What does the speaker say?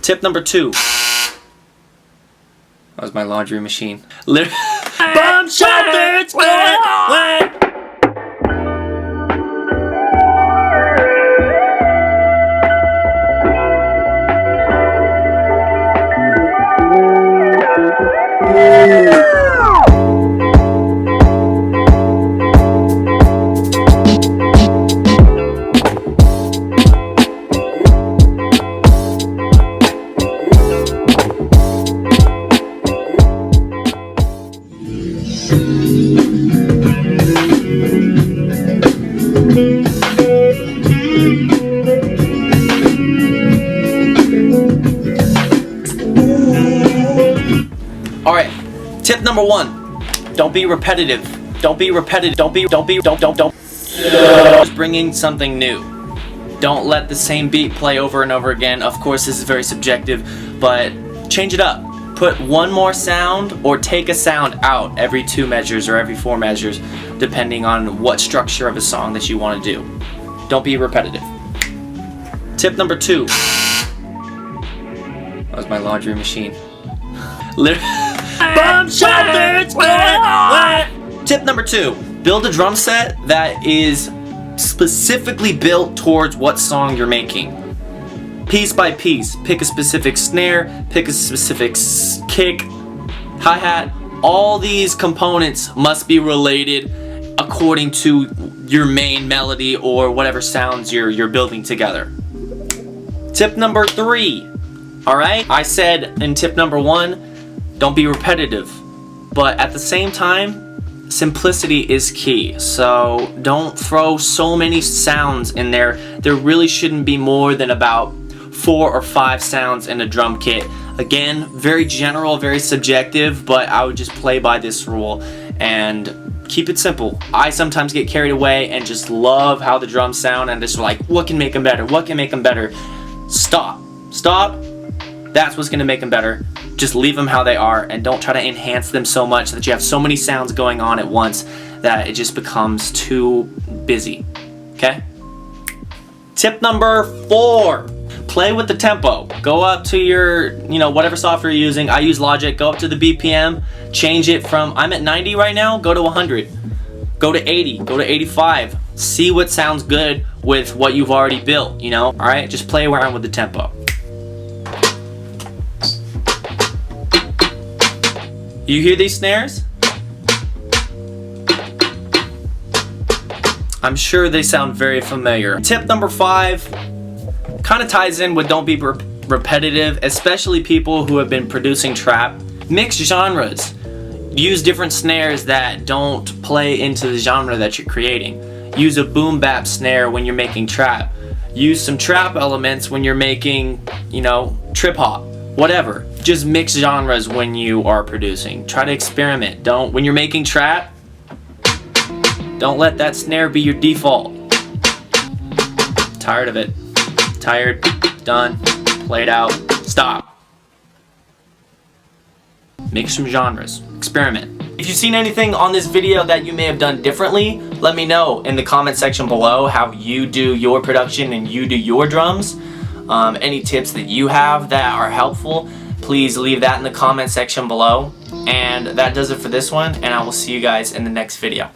Tip number 2. That was my laundry machine. Bomb shelter, it's going on! Alright, tip number 1. Don't be repetitive. Don't be repetitive. Don't. Just bringing something new. Don't let the same beat play over and over again. Of course, this is very subjective, but change it up. Put one more sound or take a sound out every 2 measures or every 4 measures, depending on what structure of a song that you want to do. Don't be repetitive. Tip number 2. That was my laundry machine. Bomb shelter, it's going on! Tip number 2. Build a drum set that is specifically built towards what song you're making. Piece by piece. Pick a specific snare, pick a specific kick, hi-hat. All these components must be related according to your main melody or whatever sounds you're building together. Tip number 3. Alright, I said in tip number 1, don't be repetitive, but at the same time, simplicity is key. So don't throw so many sounds in there. There really shouldn't be more than about 4 or 5 sounds in a drum kit. Again, very general, very subjective, but I would just play by this rule and keep it simple. I sometimes get carried away and just love how the drums sound and just like, what can make them better? What can make them better? Stop. That's what's gonna make them better. Just leave them how they are and don't try to enhance them so much that you have so many sounds going on at once that it just becomes too busy. Okay? Tip number 4. Play with the tempo. Go up to your, whatever software you're using. I use Logic. Go up to the BPM. Change it from, I'm at 90 right now, go to 100. Go to 80. Go to 85. See what sounds good with what you've already built, Alright? Just play around with the tempo. You hear these snares? I'm sure they sound very familiar. Tip number 5 kind of ties in with don't be repetitive, especially people who have been producing trap. Mix genres. Use different snares that don't play into the genre that you're creating. Use a boom bap snare when you're making trap. Use some trap elements when you're making, trip hop. Whatever. Just mix genres when you are producing. Try to experiment. When you're making trap, don't let that snare be your default. Tired of it. Tired. Done. Played out. Stop. Mix some genres. Experiment. If you've seen anything on this video that you may have done differently, let me know in the comment section below how you do your production and you do your drums. Any tips that you have that are helpful, please leave that in the comment section below. And that does it for this one, and I will see you guys in the next video.